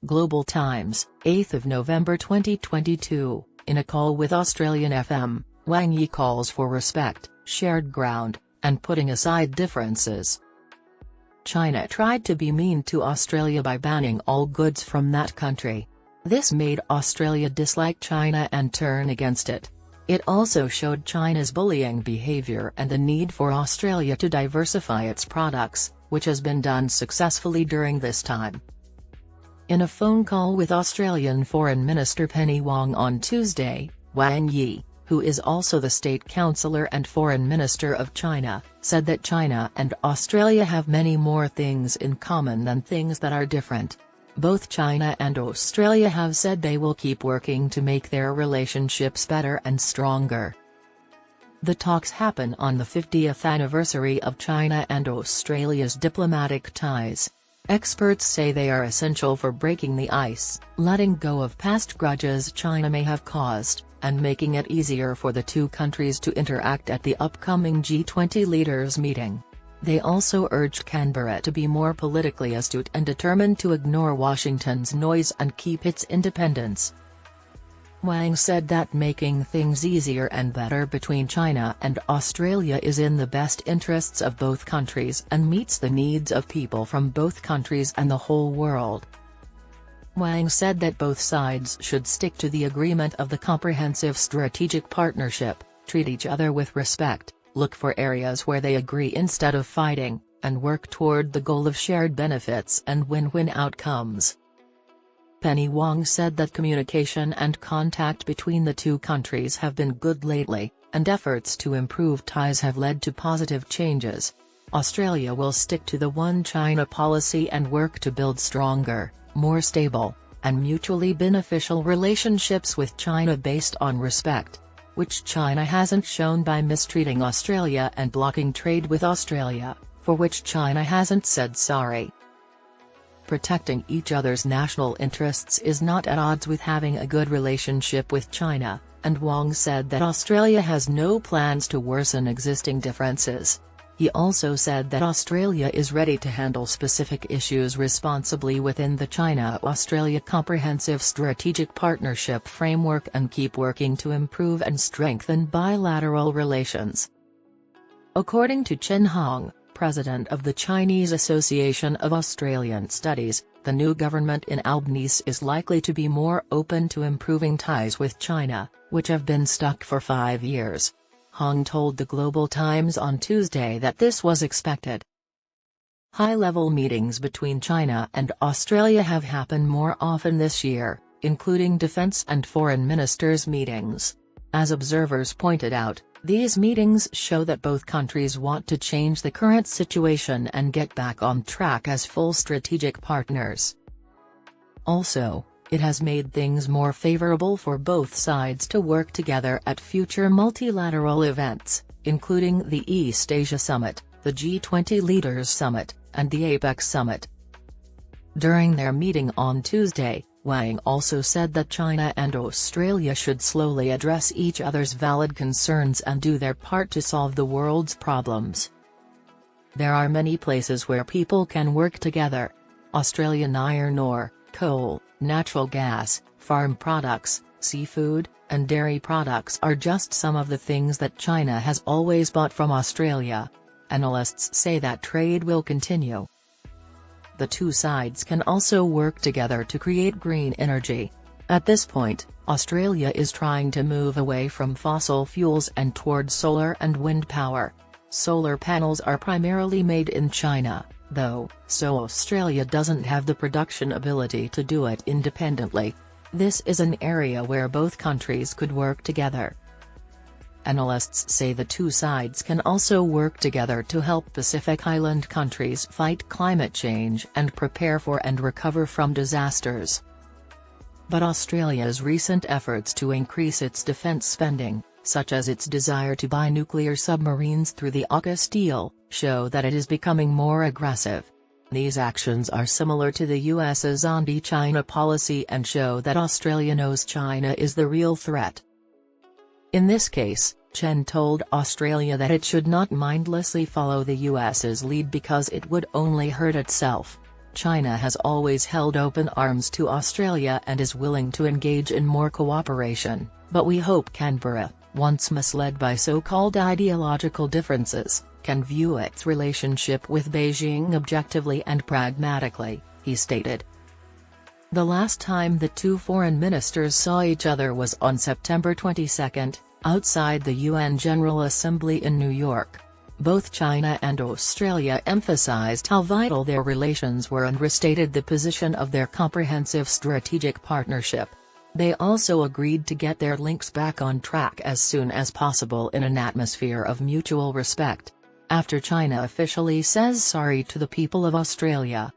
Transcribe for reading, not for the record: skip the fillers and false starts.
Global Times, 8 November 2022, in a call with Australian FM, Wang Yi calls for respect, shared ground, and putting aside differences. China tried to be mean to Australia by banning all goods from that country. This made Australia dislike China and turn against it. It also showed China's bullying behaviour and the need for Australia to diversify its products, which has been done successfully during this time. In a phone call with Australian Foreign Minister Penny Wong on Tuesday, Wang Yi, who is also the State Councilor and Foreign Minister of China, said that China and Australia have many more things in common than things that are different. Both China and Australia have said they will keep working to make their relationships better and stronger. The talks happen on the 50th anniversary of China and Australia's diplomatic ties. Experts say they are essential for breaking the ice, letting go of past grudges China may have caused, and making it easier for the two countries to interact at the upcoming G20 leaders meeting. They also urged Canberra to be more politically astute and determined to ignore Washington's noise and keep its independence. Wang said that making things easier and better between China and Australia is in the best interests of both countries and meets the needs of people from both countries and the whole world. Wang said that both sides should stick to the agreement of the Comprehensive Strategic Partnership, treat each other with respect, look for areas where they agree instead of fighting, and work toward the goal of shared benefits and win-win outcomes. Penny Wong said that communication and contact between the two countries have been good lately, and efforts to improve ties have led to positive changes. Australia will stick to the One China policy and work to build stronger, more stable, and mutually beneficial relationships with China based on respect, which China hasn't shown by mistreating Australia and blocking trade with Australia, for which China hasn't said sorry. Protecting each other's national interests is not at odds with having a good relationship with China, and Wong said that Australia has no plans to worsen existing differences. He also said that Australia is ready to handle specific issues responsibly within the China-Australia Comprehensive Strategic Partnership framework and keep working to improve and strengthen bilateral relations. According to Chen Hong, president of the Chinese Association of Australian Studies, the new government in Albanese is likely to be more open to improving ties with China, which have been stuck for 5 years. Hong told the Global Times on Tuesday that this was expected. High-level meetings between China and Australia have happened more often this year, including defense and foreign ministers' meetings. As observers pointed out, these meetings show that both countries want to change the current situation and get back on track as full strategic partners. Also, it has made things more favorable for both sides to work together at future multilateral events, including the East Asia Summit, the G20 Leaders Summit, and the APEC Summit. During their meeting on Tuesday, Wang also said that China and Australia should slowly address each other's valid concerns and do their part to solve the world's problems. There are many places where people can work together. Australian iron ore, coal, natural gas, farm products, seafood, and dairy products are just some of the things that China has always bought from Australia. Analysts say that trade will continue. The two sides can also work together to create green energy. At this point, Australia is trying to move away from fossil fuels and toward solar and wind power. Solar panels are primarily made in China, though, so Australia doesn't have the production ability to do it independently. This is an area where both countries could work together. Analysts say the two sides can also work together to help Pacific Island countries fight climate change and prepare for and recover from disasters. But Australia's recent efforts to increase its defence spending, such as its desire to buy nuclear submarines through the AUKUS deal, show that it is becoming more aggressive. These actions are similar to the US's anti-China policy and show that Australia knows China is the real threat. In this case, Chen told Australia that it should not mindlessly follow the US's lead because it would only hurt itself. China has always held open arms to Australia and is willing to engage in more cooperation, but we hope Canberra, once misled by so-called ideological differences, can view its relationship with Beijing objectively and pragmatically, he stated. The last time the two foreign ministers saw each other was on September 22, outside the UN General Assembly in New York. Both China and Australia emphasized how vital their relations were and restated the position of their comprehensive strategic partnership. They also agreed to get their links back on track as soon as possible in an atmosphere of mutual respect. After China officially says sorry to the people of Australia,